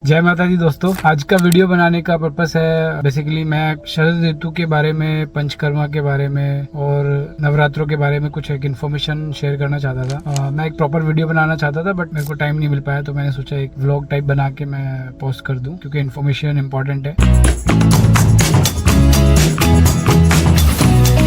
जय माता दी दोस्तों, आज का वीडियो बनाने का पर्पस है बेसिकली मैं शरद ऋतु के बारे में, पंचकर्मा के बारे में और नवरात्रों के बारे में कुछ एक इन्फॉर्मेशन शेयर करना चाहता था। मैं एक प्रॉपर वीडियो बनाना चाहता था बट मेरे को टाइम नहीं मिल पाया, तो मैंने सोचा एक व्लॉग टाइप बना के मैं पोस्ट कर दूं क्योंकि इन्फॉर्मेशन इंपॉर्टेंट है।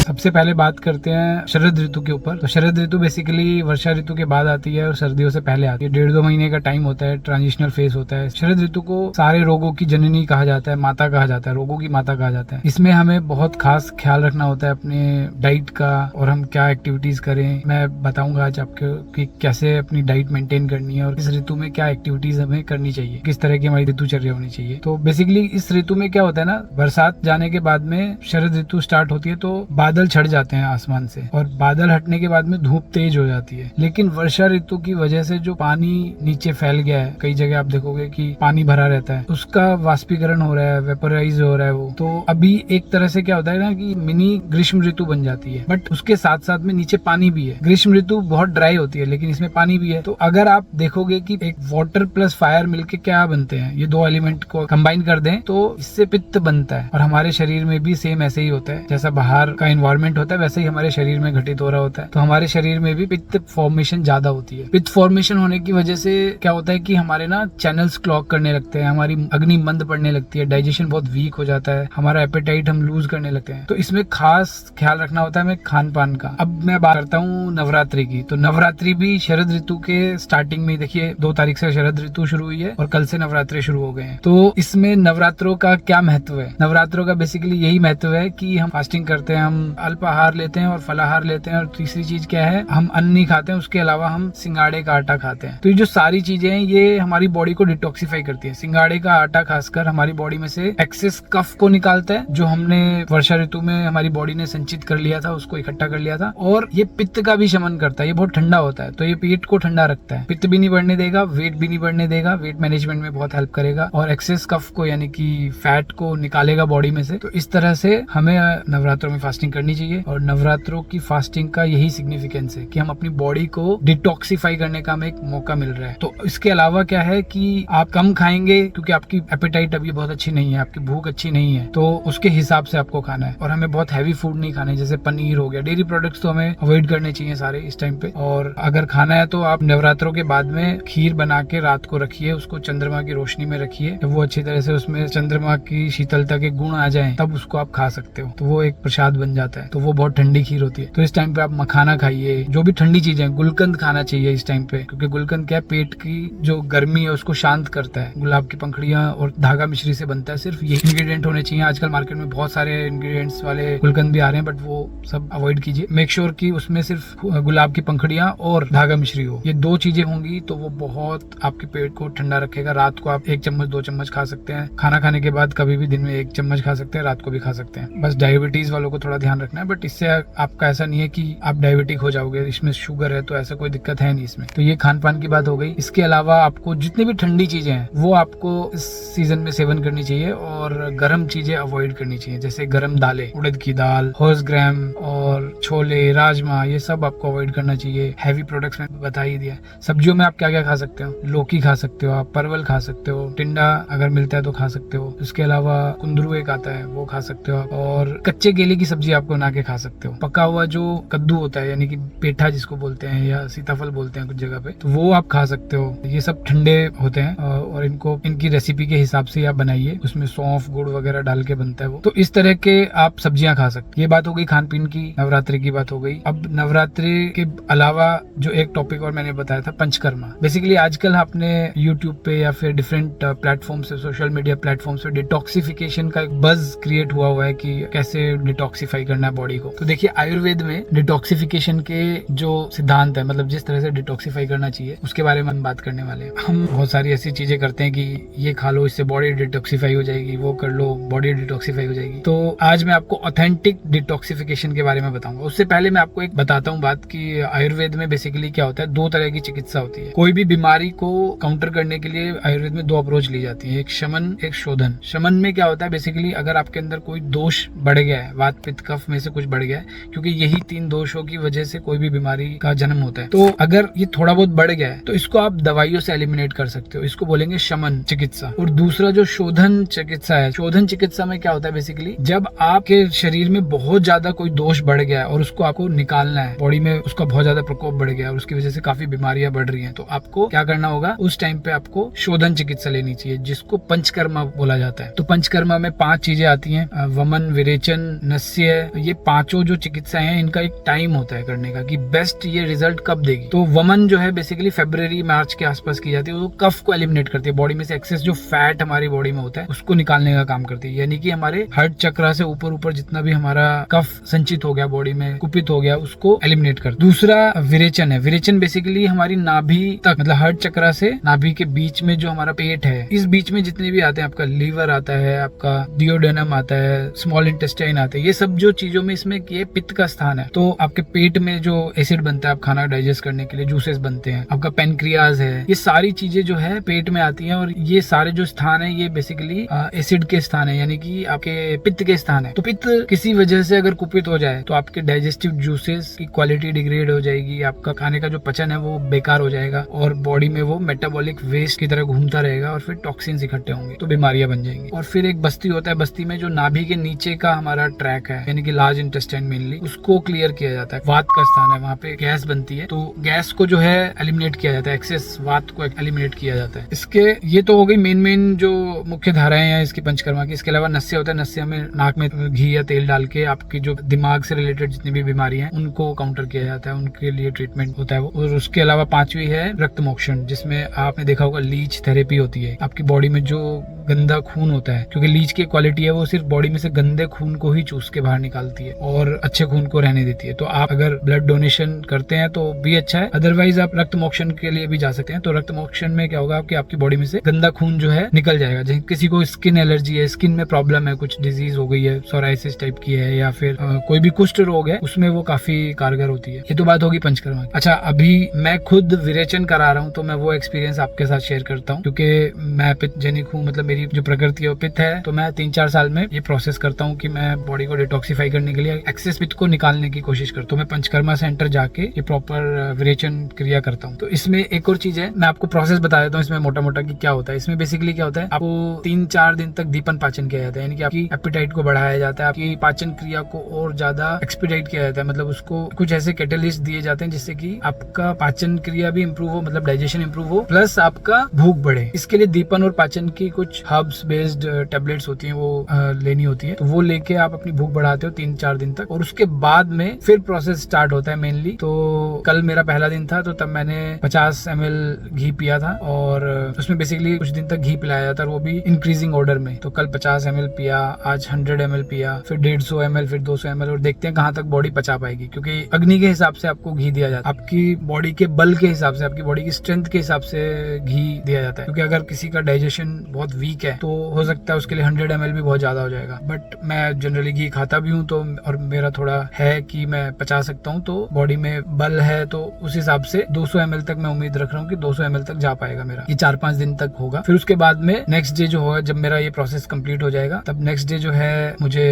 सबसे पहले बात करते हैं शरद ऋतु के ऊपर। तो शरद ऋतु बेसिकली वर्षा ऋतु के बाद आती है और सर्दियों से पहले आती है। 1.5-2 महीने का टाइम होता है, ट्रांजिशनल फेज होता है। शरद ऋतु को सारे रोगों की जननी कहा जाता है, माता कहा जाता है, रोगों की माता कहा जाता है। इसमें हमें बहुत खास ख्याल रखना होता है अपने डाइट का और हम क्या एक्टिविटीज करें। मैं बताऊंगा आज आपको कि कैसे अपनी डाइट मेंटेन करनी है और इस ऋतु में क्या एक्टिविटीज हमें करनी चाहिए, किस तरह की हमारी ऋतुचर्या होनी चाहिए। तो बेसिकली इस ऋतु में क्या होता है ना, बरसात जाने के बाद में शरद ऋतु स्टार्ट होती है तो बादल छट जाते हैं आसमान से और बादल हटने के बाद में धूप तेज हो जाती है। लेकिन वर्षा ऋतु की वजह से जो पानी नीचे फैल गया है, कई जगह आप देखोगे कि पानी भरा रहता है, उसका वाष्पीकरण हो रहा है, वेपोराइज हो रहा है वो। तो अभी एक तरह से क्या होता है ना कि मिनी ग्रीष्म ऋतु बन जाती है, बट उसके साथ साथ में नीचे पानी भी है। ग्रीष्म ऋतु बहुत ड्राई होती है लेकिन इसमें पानी भी है। तो अगर आप देखोगे कि एक वाटर प्लस फायर मिलके क्या बनते हैं, ये दो एलिमेंट को कंबाइन कर दें तो इससे पित्त बनता है। और हमारे शरीर में भी सेम ऐसे ही होता है, जैसा बाहर का एनवायरमेंट होता है वैसे ही हमारे शरीर में घटित हो रहा होता है। तो हमारे शरीर में भी पित्त फॉर्मेशन ज्यादा होती है। पित्त फॉर्मेशन होने की वजह से क्या होता है कि हमारे ना चैनल्स क्लॉग करने लगते हैं, हमारी अग्नि मंद पड़ने लगती है, डाइजेशन बहुत वीक हो जाता है, हमारा एपेटाइट हम लूज करने लगते हैं। तो इसमें खास ख्याल रखना होता है हमें खान पान का। अब मैं बात करता हूँ नवरात्रि की। तो नवरात्रि भी शरद ऋतु के स्टार्टिंग में, देखिए 2 तारीख से शरद ऋतु शुरू हुई है और कल से नवरात्रि शुरू हो गए हैं। तो इसमें नवरात्रों का क्या महत्व है? नवरात्रों का बेसिकली यही महत्व है कि हम फास्टिंग करते हैं, हम अल्पाहार लेते हैं और फलाहार लेते हैं, और तीसरी चीज क्या है, हम अन्न नहीं खाते हैं, उसके अलावा हम सिंगाड़े का आटा खाते हैं। तो ये जो सारी चीजें हैं ये हमारी बॉडी को डिटॉक्सिफाई करती है। सिंगाड़े का आटा खासकर हमारी बॉडी में से एक्सेस कफ को निकालता है, जो हमने वर्षा ऋतु में हमारी बॉडी ने संचित कर लिया था, उसको इकट्ठा कर लिया था। और ये पित्त का भी शमन करता है, ये बहुत ठंडा होता है, तो ये पेट को ठंडा रखता है, पित्त भी नहीं बढ़ने देगा, वेट भी नहीं बढ़ने देगा, वेट मैनेजमेंट में बहुत हेल्प करेगा और एक्सेस कफ को यानी कि फैट को निकालेगा बॉडी में से। तो इस तरह से हमें नवरात्रों में फास्टिंग करनी चाहिए और नवरात्रों की फास्टिंग का यही सिग्निफिकेंस है कि हम अपनी बॉडी को डिटॉक्सिफाई करने का हमें एक मौका मिल रहा है। तो इसके अलावा क्या है कि आप कम खाएंगे क्योंकि आपकी एपेटाइट अभी बहुत अच्छी नहीं है, आपकी भूख अच्छी नहीं है, तो उसके हिसाब से आपको खाना है। और हमें बहुत हैवी फूड नहीं खाने, जैसे पनीर हो गया, डेयरी प्रोडक्ट्स तो हमें अवॉइड करने चाहिए सारे इस टाइम पे। और अगर खाना है तो आप नवरात्रों के बाद में खीर बना के रात को रखिए, उसको चंद्रमा की रोशनी में रखिए, जब वो अच्छी तरह से उसमें चंद्रमा की शीतलता के गुण आ जाए तब उसको आप खा सकते हो, तो वो एक प्रसाद बन जाता है। तो वो बहुत ठंडी खीर होती है। तो इस टाइम पे आप मखाना खाइए, जो भी ठंडी चीजें हैं। गुलकंद खाना चाहिए इस टाइम पे, क्योंकि गुलकंद क्या है, पेट की जो गर्मी है उसको शांत करता है। गुलाब की पंखुड़ियां और धागा मिश्री से बनता है, सिर्फ ये इंग्रेडिएंट होने चाहिए। आजकल मार्केट में बहुत सारे इंग्रेडिएंट्स वाले गुलकंद भी आ रहे हैं, बट वो सब अवॉइड कीजिए। मेक श्योर कि उसमें सिर्फ गुलाब की पंखुड़ियां और धागा मिश्री हो, ये 2 चीजें होंगी तो वो बहुत आपके पेट को ठंडा रखेगा। रात को आप 1 चम्मच 2 चम्मच खा सकते हैं, खाना खाने के बाद कभी भी दिन में 1 चम्मच खा सकते हैं, रात को भी खा सकते हैं। बस डायबिटीज वालों को थोड़ा ध्यान रखना है, बट इससे आपका ऐसा नहीं है कि आप डायबिटिक हो जाओगे, इसमें शुगर है तो ऐसा कोई दिक्कत है नहीं इसमें। तो ये खान पान की बात हो गई। इसके अलावा आपको जितनी भी ठंडी चीजें हैं वो आपको इस सीजन में सेवन करनी चाहिए और गर्म चीजें अवॉइड करनी चाहिए, जैसे गर्म दालें, उड़द की दाल, होर्स ग्राम और छोले, राजमा, ये सब आपको अवॉइड करना चाहिए। हैवी प्रोडक्ट्स में बता ही दिया। सब्जियों में आप क्या क्या खा सकते हो, लौकी खा सकते हो, आप परवल खा सकते हो, टिंडा अगर मिलता है तो खा सकते हो। इसके अलावा कुंदरू एक आता है वो खा सकते हो, और कच्चे केले की सब्जी आपको बना के खा सकते हो। पका हुआ जो कद्दू होता है यानी कि पेठा जिसको बोलते हैं या सीताफल बोलते हैं कुछ जगह पे, तो वो आप खा सकते हो। ये सब ठंडे होते हैं और इनको इनकी रेसिपी के हिसाब से आप बनाइए, उसमें सौंफ गुड़ वगैरह डाल के बनता है वो। तो इस तरह के आप सब्जियां खा सकते। ये बात हो गई खान पीन की, नवरात्रि की बात हो गई। अब नवरात्रि के अलावा जो एक टॉपिक और मैंने बताया था, पंचकर्मा। बेसिकली आजकल आपने यूट्यूब पे या फिर डिफरेंट प्लेटफॉर्म से, सोशल मीडिया प्लेटफॉर्म से डिटॉक्सिफिकेशन का एक बज क्रिएट हुआ है कि कैसे डिटॉक्सिफाई करना है बॉडी को। तो देखिए आयुर्वेद में डिटॉक्सिफिकेशन के जो सिद्धांत है, मतलब जिस तरह से डिटॉक्सिफाई करना चाहिए उसके बारे में हम बात करने वाले हैं। हम बहुत सारी ऐसी चीजें करते हैं कि ये खा लो इससे बॉडी डिटॉक्सिफाई हो जाएगी, वो कर लो बॉडी डिटॉक्सिफाई हो जाएगी। तो आज मैं आपको ऑथेंटिक डिटॉक्सिफिकेशन के बारे में बताऊंगा। उससे पहले मैं आपको एक बताता हूँ बात कि आयुर्वेद में बेसिकली क्या होता है, 2 तरह की चिकित्सा होती है। कोई भी बीमारी को काउंटर करने के लिए आयुर्वेद में 2 अप्रोच ली जाती है, एक शमन, एक शोधन। शमन में क्या होता है, बेसिकली अगर आपके अंदर कोई दोष बढ़ गया है, वात पित्त कफ में में से कुछ बढ़ गया है, क्योंकि यही 3 दोषों की वजह से कोई भी बीमारी का जन्म होता है। तो अगर ये थोड़ा बहुत बढ़ गया है तो इसको आप दवाइयों से एलिमिनेट कर सकते हो, इसको बोलेंगे शमन चिकित्सा। और दूसरा जो शोधन चिकित्सा है, शोधन चिकित्सा में क्या होता है बेसिकली, जब आपके शरीर में बहुत ज्यादा कोई दोष बढ़ गया है और उसको आपको निकालना है, बॉडी में उसका बहुत ज्यादा प्रकोप बढ़ गया और उसकी वजह से काफी बीमारियां बढ़ रही हैं, तो आपको क्या करना होगा, उस टाइम पे आपको शोधन चिकित्सा लेनी चाहिए, जिसको पंचकर्मा बोला जाता है। तो पंचकर्मा में 5 चीजें आती हैं, वमन, विरेचन, नस्य, ये पांचों जो चिकित्सा है इनका एक टाइम होता है करने का कि बेस्ट ये रिजल्ट कब देगी। तो वमन जो है बेसिकली फरवरी मार्च के आसपास की जाती है, वो कफ को एलिमिनेट करती है, बॉडी में से एक्सेस जो फैट हमारी बॉडी में होता है उसको निकालने का काम करती है, यानी कि हमारे हार्ट चक्र से ऊपर जितना भी हमारा कफ संचित हो गया बॉडी में, कुपित हो गया, उसको एलिमिनेट कर। दूसरा विरेचन है, विरेचन बेसिकली हमारी नाभि तक, मतलब हार्ट चक्र से नाभि के बीच में जो हमारा पेट है, इस बीच में जितने भी आते हैं, आपका लीवर आता है, आपका डियोडेनम आता है, स्मॉल इंटेस्टाइन आता है, ये सब जो चीजों में इसमें ये पित्त का स्थान है। तो आपके पेट में जो एसिड बनता है, आप खाना डाइजेस्ट करने के लिए जूसेस बनते हैं, आपका पेनक्रियाज है, ये सारी चीजें जो है पेट में आती हैं और ये सारे जो स्थान है ये बेसिकली एसिड के स्थान है, यानी कि आपके पित्त के स्थान है। तो पित्त किसी वजह से अगर कुपित हो जाए तो आपके डाइजेस्टिव जूसेस की क्वालिटी डिग्रेड हो जाएगी, आपका खाने का जो पचन है वो बेकार हो जाएगा और बॉडी में वो मेटाबॉलिक वेस्ट की तरह घूमता रहेगा और फिर टॉक्सिन्स इकट्ठे होंगे, तो बीमारियां बन जाएंगी। और फिर एक बस्ती होता है, बस्ती में जो नाभि के नीचे का हमारा ट्रैक है, यानी कि लार्ज इंटेस्टाइन मेनली, उसको क्लियर किया जाता है। वात का स्थान है, वहाँ पे गैस बनती है, तो गैस को जो है एलिमिनेट किया जाता है, एक्सेस वात को एलिमिनेट किया जाता है। इसके ये तो हो गई मेन जो मुख्य धाराएं हैं इसकी पंचकर्मा की। इसके अलावा नस्य होता है, नस्य में नाक में घी या तेल डाल के आपकी जो दिमाग से रिलेटेड जितनी भी बीमारी है उनको काउंटर किया जाता है, उनके लिए ट्रीटमेंट होता है वो। और उसके अलावा 5वीं है रक्त मोक्षण, जिसमें आपने देखा होगा लीच थेरेपी होती है। आपकी बॉडी में जो गंदा खून होता है, क्योंकि लीच की क्वालिटी है वो सिर्फ बॉडी में से गंदे खून को ही चूस के बाहर निकालती है और अच्छे खून को रहने देती है। तो आप अगर ब्लड डोनेशन करते हैं तो भी अच्छा है, अदरवाइज आप रक्त मोक्षण के लिए भी जा सकते हैं। तो रक्त मोक्षण में क्या होगा कि आपकी बॉडी में से गंदा खून जो है निकल जाएगा। जैसे किसी को स्किन एलर्जी है, स्किन में प्रॉब्लम है, कुछ डिजीज हो गई है, सोराइसिस टाइप की है, या फिर कोई भी कुष्ठ रोग है, उसमें वो काफी कारगर होती है। ये तो बात होगी पंचकर्मा की। अच्छा, अभी मैं खुद विरेचन करा रहा हूँ तो मैं वो एक्सपीरियंस आपके साथ शेयर करता हूँ, क्योंकि मैं पित्त जनिक हूँ, मतलब मेरी जो प्रकृति है वो पित्त है। तो मैं 3-4 साल में ये प्रोसेस करता हूँ कि मैं बॉडी को डिटॉक्सिफाई करने के लिए एक्सेस पित्त को निकालने की कोशिश करता हूँ। मैं पंचकर्मा सेंटर जाके ये प्रॉपर विरेचन क्रिया करता हूँ। तो इसमें एक और चीज है, मैं आपको प्रोसेस बता देता हूँ इसमें मोटा मोटा कि क्या होता है। इसमें बेसिकली क्या होता है, आपको 3-4 दिन तक दीपन पाचन किया जाता है, यानी कि आपकी एपिटाइट को बढ़ाया जाता है, आपकी पाचन क्रिया को और ज्यादा एक्सपीडाइट किया जाता है। मतलब उसको कुछ ऐसे कैटलिस्ट दिए जाते हैं जिससे कि आपका पाचन क्रिया भी इंप्रूव हो, मतलब डाइजेशन इंप्रूव हो, प्लस आपका भूख बढ़े। इसके लिए दीपन और पाचन की कुछ हर्ब्स बेस्ड टेबलेट्स होती हैं, वो लेनी होती है। तो वो लेके आप अपनी भूख बढ़ाते हो 3-4 दिन तक, और उसके बाद में फिर प्रोसेस स्टार्ट होता है मेनली। तो कल मेरा पहला दिन था, तो तब मैंने 50 ml घी पिया था और उसमें बेसिकली कुछ दिन तक घी पिलाया जाता है, वो भी इंक्रीजिंग ऑर्डर में। तो कल 50 ml पिया, आज 100 ml पिया, फिर 150 ml, फिर 200 ml, और देखते हैं कहाँ तक बॉडी पचा पाएगी, क्योंकि अग्नि के हिसाब से आपको घी दिया जाता है, आपकी बॉडी के बल के हिसाब से, आपकी बॉडी की स्ट्रेंथ के हिसाब से घी दिया जाता है। क्योंकि अगर किसी का डाइजेशन बहुत वीक है तो हो सकता है उसके लिए 100 ml भी बहुत ज्यादा हो जाएगा। बट मैं जनरली घी खाता भी हूँ, तो और मेरा थोड़ा है कि मैं पचा सकता हूँ, तो बॉडी में बल है, तो उस हिसाब से 200 ml तक मैं उम्मीद रख रहा हूँ कि 200 ml तक जा पाएगा मेरा। ये 4-5 दिन तक होगा। फिर उसके बाद में नेक्स्ट डे जो होगा, जब मेरा ये प्रोसेस कंप्लीट हो जाएगा, तब नेक्स्ट डे जो है मुझे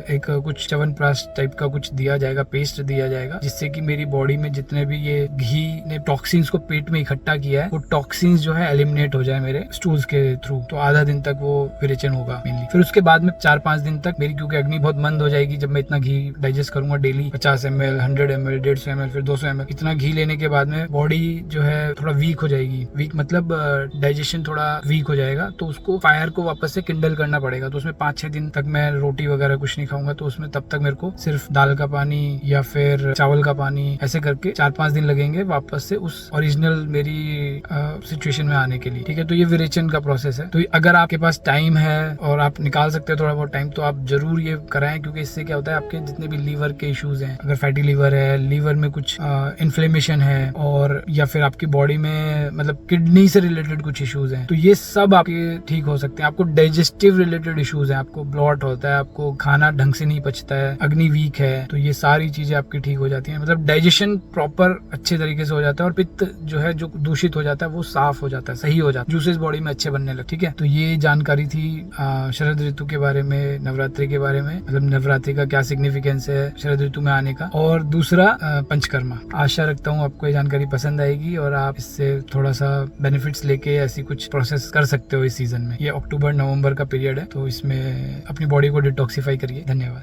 एक कुछ च्यवनप्राश टाइप का कुछ दिया जाएगा, पेस्ट दिया जाएगा, जिससे कि मेरी बॉडी में जितने भी ये घी ने टॉक्सिन्स को पेट में इकट्ठा किया है, वो टॉक्सिन्स जो है एलिमिनेट हो जाए मेरे स्टूल्स के थ्रू। तो आधा दिन तक वो विरेचन होगा मेनली। फिर उसके बाद में 4-5 दिन तक मेरी, क्योंकि अग्नि बहुत मंद हो जाएगी जब मैं इतना घी डाइजेस्ट करूंगा डेली, 50 ml, 100 ml, 150 ml, फिर 200 ml, इतना घी लेने के बाद में बॉडी जो है थोड़ा वीक हो जाएगी। वीक मतलब डाइजेशन थोड़ा वीक हो जाएगा, तो उसको फायर को वापस से किंडल करना पड़ेगा। तो उसमें 5-6 दिन तक मैं रोटी वगैरह कुछ नहीं खाऊंगा, तो उसमें तब तक मेरे को सिर्फ दाल का पानी या फिर चावल का पानी, ऐसे करके 4-5 दिन लगेंगे वापस से उस ओरिजिनल मेरी सिचुएशन में आने के लिए। ठीक है, तो ये विरेचन का प्रोसेस है। तो अगर आपके पास टाइम है और आप निकाल सकते हो थोड़ा बहुत टाइम, तो आप जरूर ये कराएं, क्योंकि इससे क्या होता है, आपके जितने भी लीवर के इश्यूज हैं, अगर फैटी लीवर है, लीवर में कुछ इन्फ्लेमेशन है, और या फिर आपकी बॉडी में मतलब किडनी से रिलेटेड कुछ इश्यूज हैं, तो ये सब आपके ठीक हो सकते हैं। आपको डाइजेस्टिव रिलेटेड इश्यूज हैं, आपको ब्लॉट होता है, आपको खाना ढंग से नहीं पचता है, अग्नि वीक है, तो ये सारी चीजें आपकी ठीक हो जाती हैं। मतलब डाइजेशन प्रॉपर अच्छे तरीके से हो जाता है, और पित्त जो है जो दूषित हो जाता है वो साफ हो जाता है, सही हो जाता है, जूसेस बॉडी में अच्छे बनने लगते। ठीक है, तो ये जानकारी थी शरद शरद ऋतु के बारे में, नवरात्रि के बारे में, मतलब नवरात्रि का क्या सिग्निफिकेंस है शरद ऋतु में आने का, और दूसरा पंचकर्मा। आशा रखता हूँ आपको ये जानकारी पसंद आएगी और आप इससे थोड़ा सा बेनिफिट्स लेके ऐसी कुछ प्रोसेस कर सकते हो इस सीजन में। ये अक्टूबर नवंबर का पीरियड है, तो इसमें अपनी बॉडी को डिटॉक्सिफाई करिए। धन्यवाद।